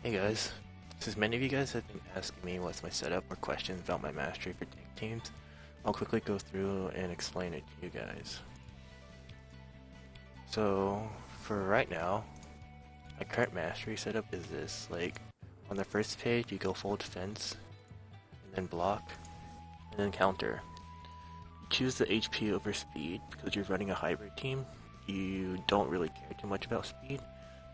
Hey guys, since many of you guys have been asking me what's my setup or questions about my mastery for tank teams, I'll quickly go through and explain it to you guys. So, for right now, my current mastery setup is this. Like, on the first page you go full defense, and then block, and then counter. You choose the HP over speed because you're running a hybrid team. You don't really care too much about speed,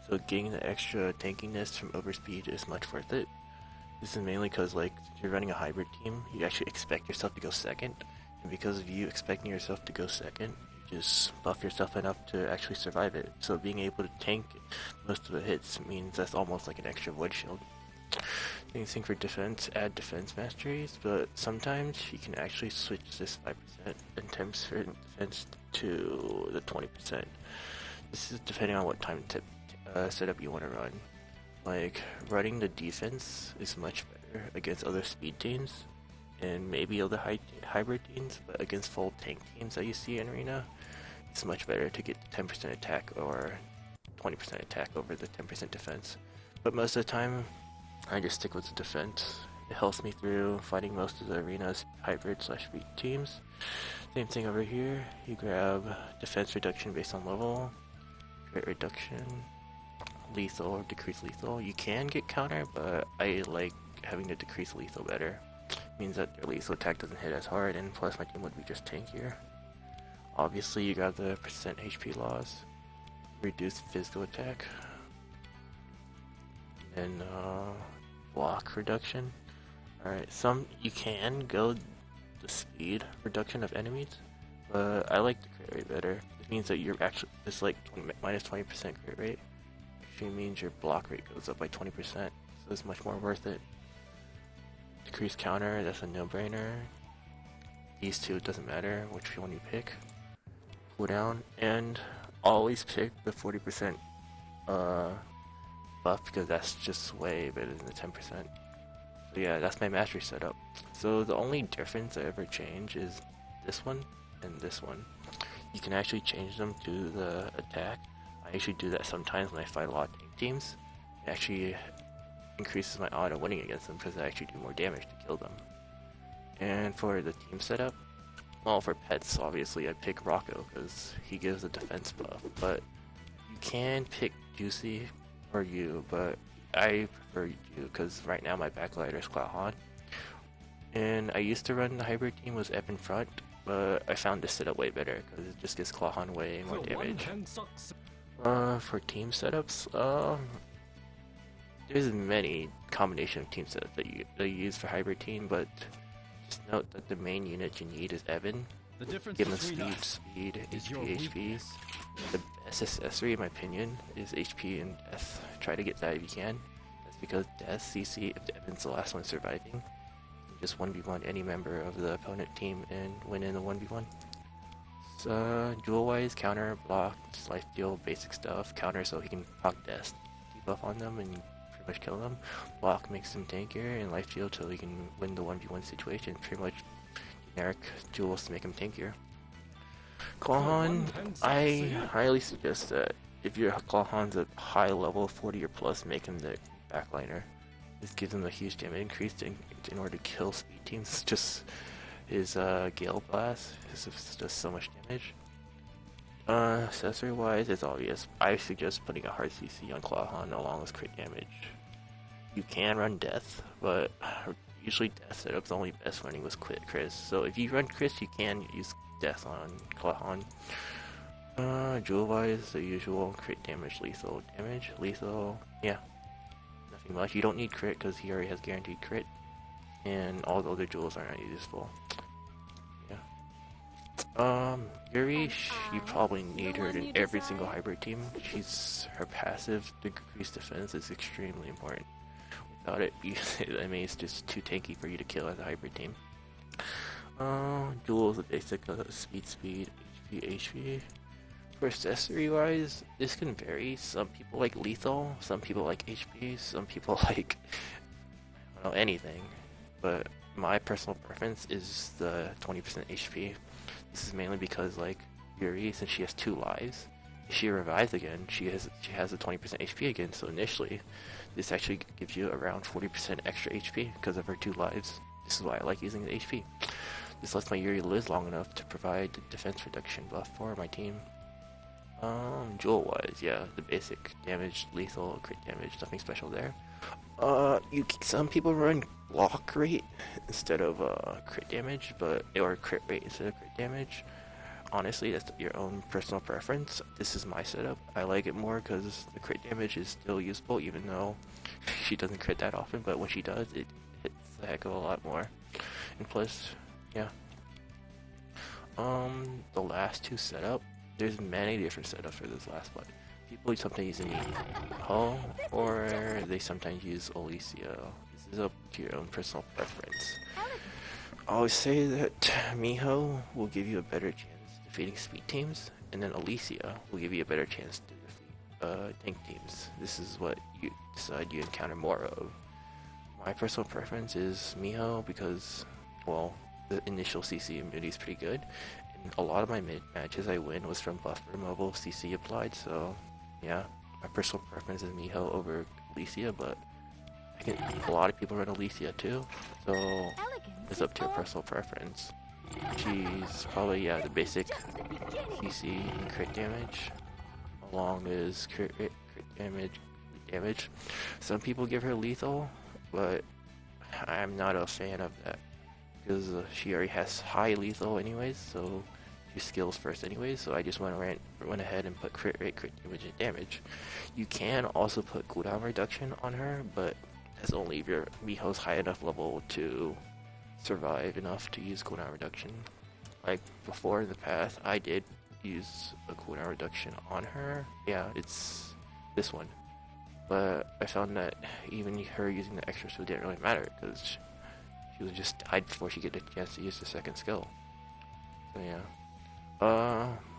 so getting the extra tankiness from overspeed is much worth it. This is mainly because, like, since you're running a hybrid team, you actually expect yourself to go second, and because of you expecting yourself to go second, you just buff yourself enough to actually survive it. So being able to tank most of the hits means that's almost like an extra void shield. Same thing for defense, add defense masteries, but sometimes you can actually switch this 5% and 10% defense to the 20%. This is depending on what time setup you want to run. Like, running the defense is much better against other speed teams and maybe other hybrid teams, but against full tank teams that you see in Arena, it's much better to get 10% attack or 20% attack over the 10% defense. But most of the time, I just stick with the defense. It helps me through fighting most of the Arena's hybrid/speed teams. Same thing over here, you grab defense reduction based on level, crit reduction, lethal or decrease lethal. You can get counter, but I like having the decrease lethal better. It means that their lethal attack doesn't hit as hard, and plus my team would be just tankier. Obviously you got the percent HP loss, reduce physical attack, and block reduction. Alright, you can go the speed reduction of enemies, but I like the crit rate better. It means that you're actually, it's like minus 20% crit rate. Actually means your block rate goes up by 20%, so it's much more worth it. Decrease counter, that's a no-brainer. These two, it doesn't matter which one you pick. Cooldown, and always pick the 40% buff because that's just way better than the 10%. So yeah, that's my mastery setup. So the only difference I ever change is this one and this one. You can actually change them to the attack. I actually do that sometimes when I fight a lot of tank teams. It actually increases my odds of winning against them because I actually do more damage to kill them. And for the team setup, well, for pets, obviously I pick Rocco because he gives a defense buff. But you can pick Juicy or you, but I prefer you because right now my backlighter is Clawhon. And I used to run the hybrid team with Ep in front, but I found this setup way better because it just gives Clawhon way more damage. For team setups, there's many combination of team setups that you use for hybrid team, but just note that the main unit you need is Evan. Give him speed, HP, HP. The best accessory, in my opinion, is HP and Death. Try to get that if you can. That's because Death CC, if Evan's the last one surviving, you can just 1v1 any member of the opponent team and win in a 1v1. Duel wise, counter, block, life steal, basic stuff. Counter so he can proc Death, debuff on them and pretty much kill them. Block makes him tankier, and life steal so he can win the 1v1 situation. Pretty much generic duels to make him tankier. Clawhon, I highly suggest that if your Clawhon's at high level, 40 or plus, make him the backliner. This gives him a huge damage increase in order to kill speed teams. Just his Gale Blast does so much damage. Accessory wise, it's obvious. I suggest putting a hard CC on Clawhon along with crit damage. You can run Death, but usually Death setup's only best running with Chris. So if you run Chris, you can use Death on Clawhon. Jewel wise, the usual crit damage, lethal damage, lethal, yeah, nothing much. You don't need crit because he already has guaranteed crit, and all the other jewels are not useful. Yeah. Yuri, you probably need her in every single hybrid team. Her passive decreased defense is extremely important. Without it, I mean, it's just too tanky for you to kill as a hybrid team. Duels, the basic speed, HP, HP. For accessory wise, this can vary. Some people like lethal, some people like HP, some people like, I don't know, anything. But my personal preference is the 20% HP. This is mainly because, like, Yuri, since she has 2 lives, she revives again, she has a 20% HP again. So initially, this actually gives you around 40% extra HP because of her 2 lives. This is why I like using the HP. This lets my Yuri live long enough to provide defense reduction buff for my team. Jewel wise, yeah, the basic damage, lethal, crit damage, nothing special there. Some people run block rate instead of crit damage, or crit rate instead of crit damage. Honestly, that's your own personal preference. This is my setup. I like it more because the crit damage is still useful, even though she doesn't crit that often. But when she does, it hits a heck of a lot more. And plus, yeah. The last 2 setup. There's many different setups for this last one. People sometimes use Miho, or they sometimes use Alicia. This is up to your own personal preference. I always say that Miho will give you a better chance defeating speed teams, and then Alicia will give you a better chance to defeat tank teams. This is what you decide you encounter more of. My personal preference is Miho because, well, the initial CC immunity is pretty good. A lot of my mid matches I win was from buff removal CC applied, so yeah, my personal preference is Miho over Alicia, but a lot of people run Alicia too, so it's up to your personal preference. She's probably, yeah, the basic CC and crit damage, along as crit damage. Some people give her lethal, but I'm not a fan of that. Because she already has high lethal anyways, so she skills first anyways, so I just went ahead and put crit rate, crit damage, and damage. You can also put cooldown reduction on her, but that's only if your Miho's high enough level to survive enough to use cooldown reduction. Like before in the past, I did use a cooldown reduction on her. Yeah, it's this one. But I found that even her using the extra skill didn't really matter, because she was just died before she get a chance to use the second skill. So yeah.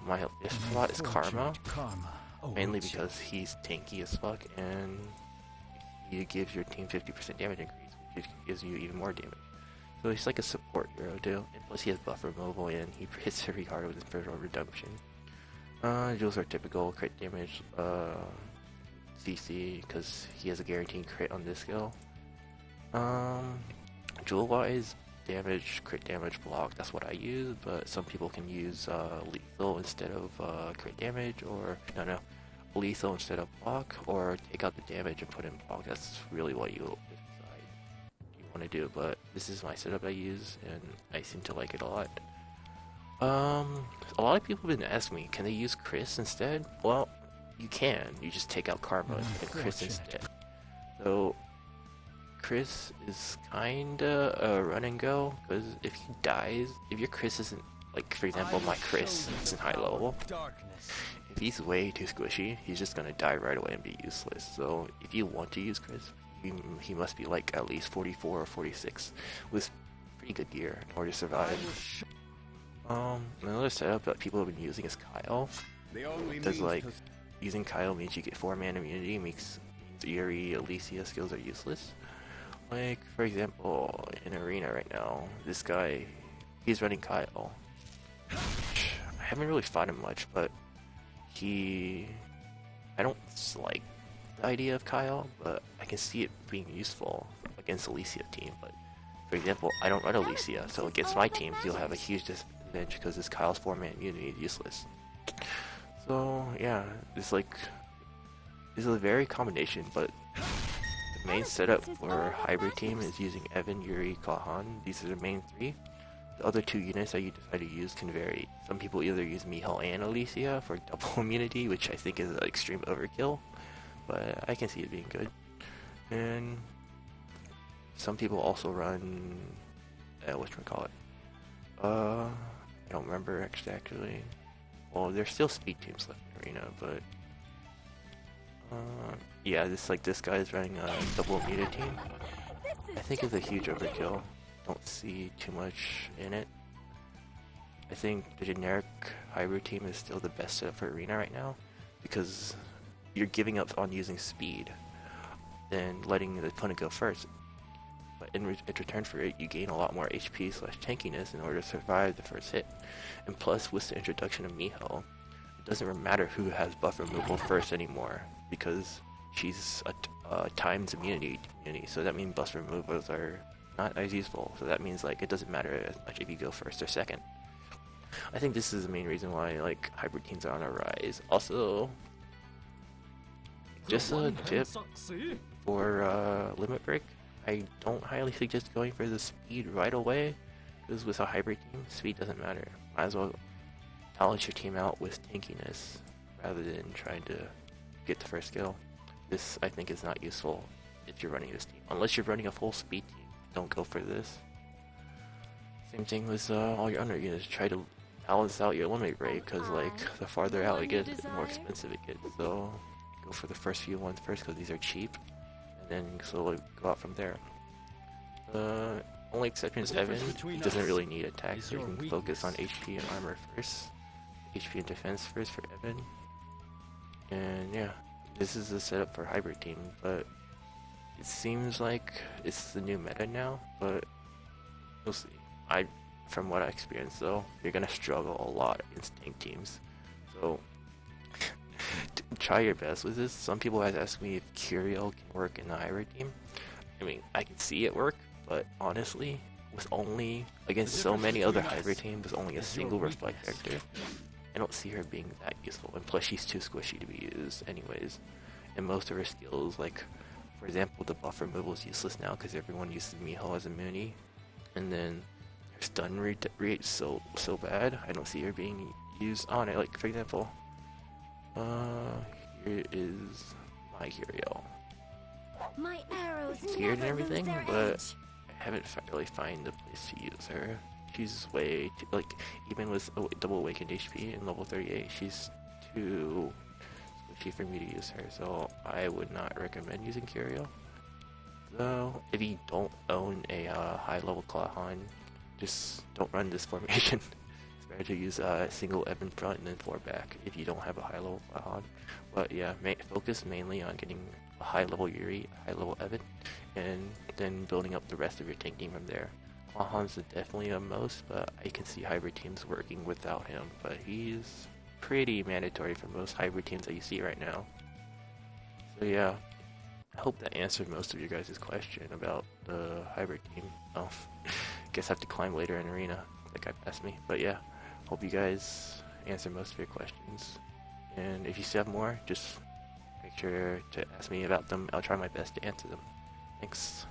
My this slot is Karma. Mainly because he's tanky as fuck and he gives your team 50% damage increase, which gives you even more damage. So he's like a support hero too. And plus he has buff removal and he hits very hard with Infernal Redemption. Jewels are typical crit damage, CC, because he has a guaranteed crit on this skill. Jewel wise, damage, crit damage, block, that's what I use, but some people can use lethal instead of crit damage, or no, lethal instead of block, or take out the damage and put in block. That's really what you decide you want to do, but this is my setup I use, and I seem to like it a lot. A lot of people have been asking me, can they use Chris instead? Well, you can. You just take out Karma and Chris instead. So Chris is kinda a run and go, because if he dies, if your Chris isn't, like for example my Chris isn't high level, if he's way too squishy, he's just gonna die right away and be useless. So if you want to use Chris, he must be like at least 44 or 46 with pretty good gear in order to survive. Another setup that people have been using is Kyle. Because like using Kyle means you get 4-man immunity, means Yuri, Alicia skills are useless. Like for example, in Arena right now, this guy, he's running Kyle. I haven't really fought him much, but I don't like the idea of Kyle, but I can see it being useful against Alicia team. But for example, I don't run Alicia, so against my team, he'll have a huge disadvantage because this Kyle's 4-man immunity is useless. So yeah, it's a very combination, but the main setup for hybrid team is using Evan, Yuri, Kahan. These are the main 3. The other 2 units that you decide to use can vary. Some people either use Miho and Alicia for double immunity, which I think is an extreme overkill, but I can see it being good. And some people also run, whatchamacallit, I don't remember actually. Well, there's still speed teams left in Arena, but yeah, this guy is running a double immunity team. I think it's a huge overkill. Don't see too much in it. I think the generic hybrid team is still the best setup for Arena right now, because you're giving up on using speed and letting the opponent go first. But in return for it, you gain a lot more HP/tankiness in order to survive the first hit. And plus, with the introduction of Miho, doesn't matter who has buff removal first anymore, because she's a times immunity, so that means buff removals are not as useful. So that means like it doesn't matter as much if you go first or second. I think this is the main reason why like hybrid teams are on a rise. Also, just a tip for Limit Break, I don't highly suggest going for the speed right away, because with a hybrid team, speed doesn't matter. Might as well balance your team out with tankiness rather than trying to get the first kill. This I think is not useful if you're running this team. Unless you're running a full speed team, don't go for this. Same thing with all your under units. Try to balance out your limit break, because like the farther out it gets, the more expensive it gets. So go for the first few ones first, because these are cheap, and then slowly go out from there. Only exception is Evan. He doesn't really need attack, so you can focus on HP and armor first. HP and defense first for Evan. And yeah, this is the setup for hybrid team, but it seems like it's the new meta now, but we'll see. From what I experienced though, you're gonna struggle a lot against tank teams. So try your best with this. Some people have asked me if Curiel can work in the hybrid team. I mean, I can see it work, but honestly, with only against so many other hybrid teams with only a single reflect vector, I don't see her being that useful. And plus, she's too squishy to be used anyways. And most of her skills, like for example, the buff removal is useless now because everyone uses Miho as a Mooney, and then her stun rate is so bad. I don't see her being used on it. Like for example, here is my Curiel. My arrows Tiered and everything, but I haven't really find the place to use her. She's way too, like, even with double awakened HP and level 38, she's too squishy for me to use her, so I would not recommend using Curiel. So if you don't own a high level Clawhon, just don't run this formation. It's better to use a single Evan front and then 4 back if you don't have a high level Clawhon. But yeah, focus mainly on getting a high level Yuri, a high level Evan, and then building up the rest of your tank team from there. Clawhon's definitely a most, but I can see hybrid teams working without him, but he's pretty mandatory for most hybrid teams that you see right now. So yeah, I hope that answered most of your guys' question about the hybrid team. Oh, guess I have to climb later in arena. That guy passed me, but yeah, hope you guys answer most of your questions. And if you still have more, just make sure to ask me about them. I'll try my best to answer them. Thanks.